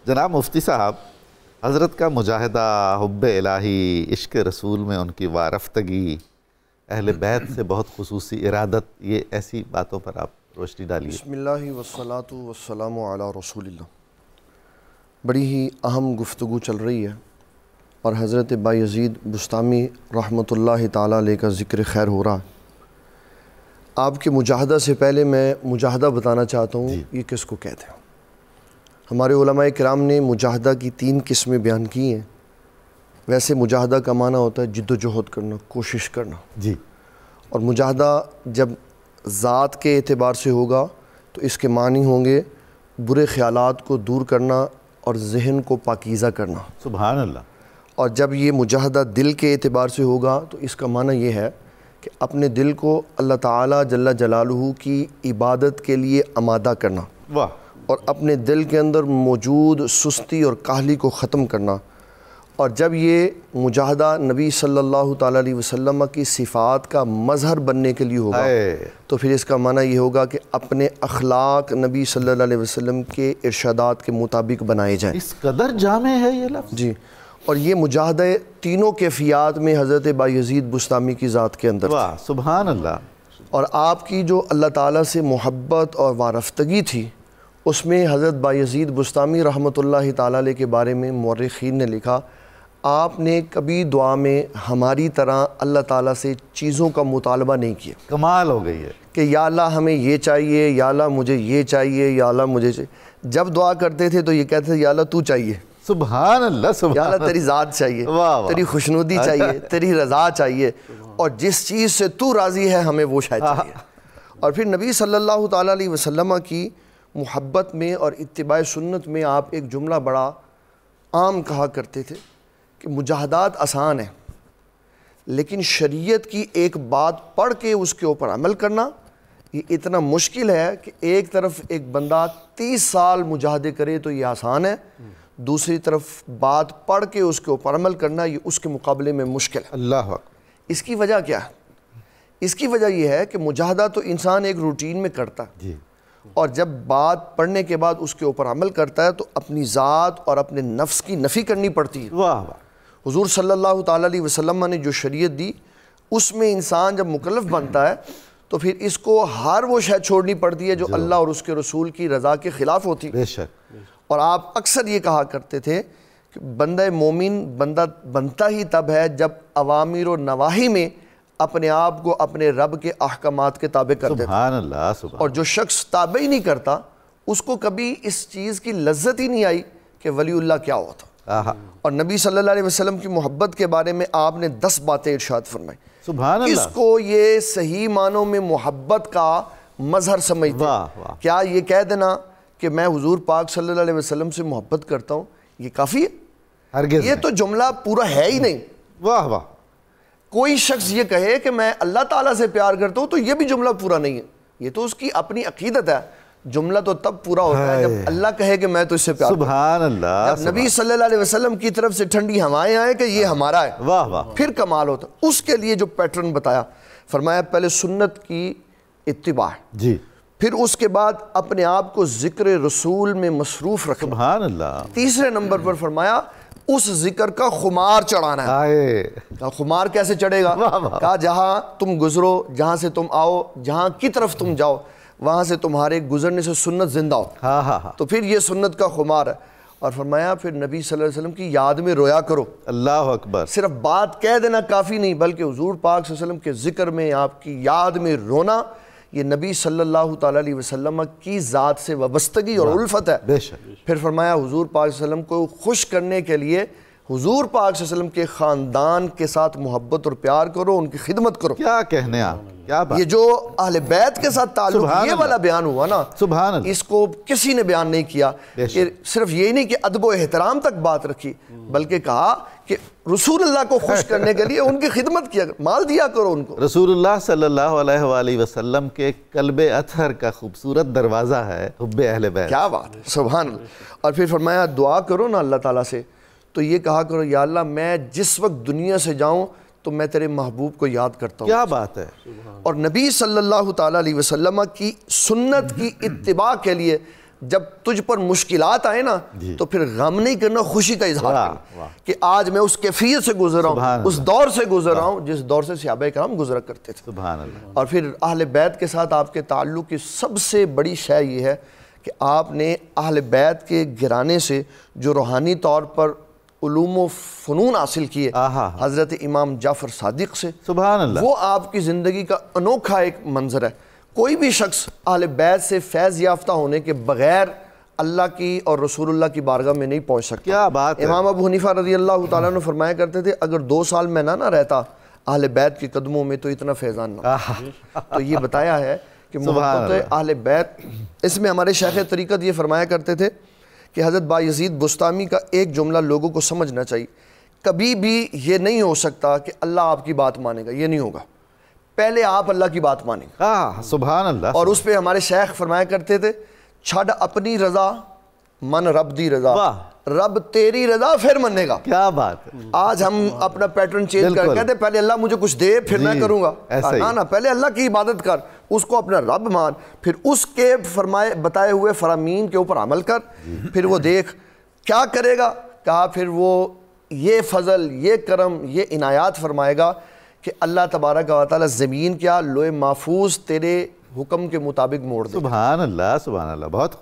جناب مفتی صاحب، حضرت کا مجاہدہ، حب الہی، عشق رسول میں ان کی وارفتگی، اہل بیت سے بہت خصوصی ارادت، یہ ایسی باتوں پر آپ روشنی ڈالیے۔ بسم اللہ والصلاة والسلام علی رسول اللہ۔ بڑی ہی اہم گفتگو چل رہی ہے اور حضرت بایزید بسطامی رحمۃ اللہ تعالیٰ علیہ کا ذکر خیر ہو رہا ہے۔ آپ کے مجاہدہ سے پہلے میں مجاہدہ بتانا چاہتا ہوں یہ کس کو کہتے ہیں۔ ہمارے علماء کرام نے مجاہدہ کی 3 قسمیں بیان کی ہیں۔ ویسے مجاہدہ کا معنی ہوتا ہے جد و جہد کرنا، کوشش کرنا جی، اور مجاہدہ جب ذات کے اعتبار سے ہوگا تو اس کے معنی ہوں گے برے خیالات کو دور کرنا اور ذہن کو پاکیزہ کرنا۔ سبحان اللہ۔ اور جب یہ مجاہدہ دل کے اعتبار سے ہوگا تو اس کا معنی یہ ہے کہ اپنے دل کو اللہ تعالیٰ جل جلالہ کی عبادت کے لیے آمادہ کرنا، واہ، اور اپنے دل کے اندر موجود سستی اور کاہلی کو ختم کرنا۔ اور جب یہ مجاہدہ نبی صلی اللہ تعالیٰ علیہ وسلم کی صفات کا مظہر بننے کے لیے ہوگا تو پھر اس کا معنی یہ ہوگا کہ اپنے اخلاق نبی صلی اللہ علیہ وسلم کے ارشادات کے مطابق بنائے جائیں۔ اس قدر جامع ہے یہ لفظ۔ جی، اور یہ مجاہدہ تینوں کیفیات میں حضرت بایزید بسطامی کی ذات کے اندر واہ، سبحان اللہ۔ اور آپ کی جو اللہ تعالیٰ سے محبت اور وارفتگی تھی اس میں حضرت بایزید بسطامی رحمۃ اللہ تعالیٰ علیہ کے بارے میں مورخین نے لکھا، آپ نے کبھی دعا میں ہماری طرح اللہ تعالیٰ سے چیزوں کا مطالبہ نہیں کیا۔ کمال ہو گئی ہے کہ یا اللہ ہمیں یہ چاہیے، یا اللہ مجھے یہ چاہیے، یا اللہ مجھے چاہیے۔ جب دعا کرتے تھے تو یہ کہتے تھے یا اللہ تو چاہیے، سبحان اللہ، یا سبحان اللہ تیری ذات چاہیے، واہ واہ، تیری خوشنودی چاہیے، تیری رضا چاہیے، اور جس چیز سے تو راضی ہے ہمیں وہ شاید چاہیے۔ اور پھر نبی صلی اللہ تعالیٰ علیہ وسلم کی محبت میں اور اتباع سنت میں آپ ایک جملہ بڑا عام کہا کرتے تھے کہ مجاہدات آسان ہیں لیکن شریعت کی ایک بات پڑھ کے اس کے اوپر عمل کرنا یہ اتنا مشکل ہے کہ ایک طرف ایک بندہ 30 سال مجاہدے کرے تو یہ آسان ہے، دوسری طرف بات پڑھ کے اس کے اوپر عمل کرنا یہ اس کے مقابلے میں مشکل ہے۔ اللہ اکبر۔ اس کی وجہ کیا ہے؟ اس کی وجہ یہ ہے کہ مجاہدہ تو انسان ایک روٹین میں کرتا ہے، جی، اور جب بات پڑھنے کے بعد اس کے اوپر عمل کرتا ہے تو اپنی ذات اور اپنے نفس کی نفی کرنی پڑتی ہے۔ واہ واہ، حضور صلی اللہ تعالیٰ علیہ وسلم نے جو شریعت دی اس میں انسان جب مکلف بنتا ہے تو پھر اس کو ہر وہ شے چھوڑنی پڑتی ہے جو اللہ اور اس کے رسول کی رضا کے خلاف ہوتی ہے۔ بے شک۔ اور آپ اکثر یہ کہا کرتے تھے کہ بندہ مومن بندہ بنتا ہی تب ہے جب اوامر و نواہی میں اپنے آپ کو اپنے رب کے احکامات کے تابع کر دیتا ہے، سبحان اللہ، سبحان۔ اور جو شخص تابع ہی نہیں کرتا اس کو کبھی اس چیز کی لذت ہی نہیں آئی کہ ولی اللہ کیا ہوتا۔ اور نبی صلی اللہ علیہ وسلم کی محبت کے بارے میں آپ نے 10 باتیں ارشاد فرمائی۔ سبحان اللہ۔ اس کو یہ صحیح معنوں میں محبت کا مظہر سمجھتے ہیں۔ کیا یہ کہہ دینا کہ میں حضور پاک صلی اللہ علیہ وسلم سے محبت کرتا ہوں یہ کافی ہے؟ ہرگز یہ تو جملہ پورا ہے ہی نہیں۔ واہ واہ، کوئی شخص یہ کہے کہ میں اللہ تعالیٰ سے پیار کرتا ہوں تو یہ بھی جملہ پورا نہیں ہے، یہ تو اس کی اپنی عقیدت ہے۔ جملہ تو تب پورا ہوتا ہے جب اللہ کہے کہ میں تو اس سے پیار کرتا ہوں، سبحان اللہ، جب نبی صلی اللہ علیہ وسلم کی طرف سے ٹھنڈی ہوائیں آئیں کہ یہ ہمارا ہے، واہ واہ، پھر کمال ہوتا ہے۔ اس کے لیے جو پیٹرن بتایا، فرمایا پہلے سنت کی اتباع، جی، پھر اس کے بعد اپنے آپ کو ذکر رسول میں مصروف رکھنا، سبحان اللہ، تیسرے نمبر پر فرمایا اس ذکر کا خمار چڑھانا ہے۔ آئے، کہا خمار کیسے چڑھے گا؟ کہا جہاں تم گزرو، جہاں سے تم آؤ، جہاں کی طرف تم جاؤ وہاں سے تمہارے گزرنے سے سنت زندہ ہو، ہاں ہاں ہاں، تو پھر یہ سنت کا خمار ہے۔ اور فرمایا پھر نبی صلی اللہ علیہ وسلم کی یاد میں رویا کرو۔ اللہ اکبر، صرف بات کہہ دینا کافی نہیں بلکہ حضور پاک صلی اللہ علیہ وسلم کے ذکر میں آپ کی یاد میں رونا یہ نبی صلی اللہ تعالیٰ علیہ وسلم کی ذات سے وابستگی اور الفت ہے۔ بے شک۔ پھر فرمایا حضور پاک صلی اللہ علیہ وسلم کو خوش کرنے کے لیے حضور پاک صلی اللہ علیہ وسلم کے خاندان کے ساتھ محبت اور پیار کرو، ان کی خدمت کرو۔ کیا کہنے آپ، کیا بات، یہ جو اہل بیت کے ساتھ تعلق سبحان یہ والا بیان ہوا نا، سبحان اللہ، اس کو کسی نے بیان نہیں کیا کہ صرف یہی نہیں کہ ادب و احترام تک بات رکھی بلکہ کہا کہ رسول اللہ کو خوش کرنے کے لیے ان کی خدمت کیا، مال دیا کرو ان کو۔ رسول اللہ صلی اللہ علیہ وآلہ وسلم کے قلب اطہر کا خوبصورت دروازہ ہے حب اہل بیت۔ کیا بات ہے، سبحان اللہ۔ اور پھر فرمایا دعا کرو نا اللہ تعالیٰ سے تو یہ کہا کرو یا اللہ میں جس وقت دنیا سے جاؤں تو میں تیرے محبوب کو یاد کرتا ہوں۔ کیا بات ہے، اور نبی صلی اللہ تعالیٰ علیہ وسلم کی سنت کی اتباع کے لیے جب تجھ پر مشکلات آئے نا تو پھر غم نہیں کرنا، خوشی کا اظہار کرنا کہ آج میں اس کیفیت سے گزر رہا ہوں، اس دور سے گزر رہا ہوں جس دور سے صحابہ کرام گزرا کرتے تھے۔ سبحان اللہ۔ اور پھر اہل بیت کے ساتھ آپ کے تعلق کی سب سے بڑی شے یہ ہے کہ آپ نے اہل بیت کے گھرانے سے جو روحانی طور پر علوم و فنون حاصل کیے حضرت امام جعفر صادق سے، سبحان اللہ، وہ آپ کی زندگی کا انوکھا ایک منظر ہے۔ کوئی بھی شخص اہل بیت سے فیض یافتہ ہونے کے بغیر اللہ کی اور رسول اللہ کی بارگاہ میں نہیں پہنچ سکتا۔ کیا بات ہے۔ امام ابو حنیفہ رضی اللہ تعالیٰ عنہ فرمایا کرتے تھے اگر 2 سال میں نہ رہتا اہل بیت کے قدموں میں تو اتنا فیضان نہ ہوتا۔ تو یہ بتایا ہے کہ محبت اہل بیت، اس میں ہمارے شیخ طریقت یہ فرمایا کرتے تھے کہ حضرت بایزید بستامی کا ایک جملہ لوگوں کو سمجھنا چاہیے، کبھی بھی یہ نہیں ہو سکتا کہ اللہ آپ کی بات مانے گا، یہ نہیں ہوگا، پہلے آپ اللہ کی بات مانیں گے۔ سبحان اللہ۔ اور اس پہ ہمارے شیخ فرمایا کرتے تھے چھڑ اپنی رضا من رب دی رضا، رب تیری رضا پھر منے گا۔ کیا بات ہے۔ آج ہم اپنا پیٹرن چینج کر کہتے ہیں پہلے اللہ مجھے کچھ دے پھر میں کروں گا، نہ پہلے اللہ کی عبادت کر، اس کو اپنا رب مان، پھر اس کے فرمائے بتائے ہوئے فرامین کے اوپر عمل کر، پھر وہ دیکھ کیا کرے گا۔ کہا پھر وہ یہ فضل، یہ کرم، یہ عنایات فرمائے گا کہ اللہ تبارک و تعالی زمین کیا لوح محفوظ تیرے حکم کے مطابق موڑ دے۔ سبحان اللہ، سبحان اللہ، بہت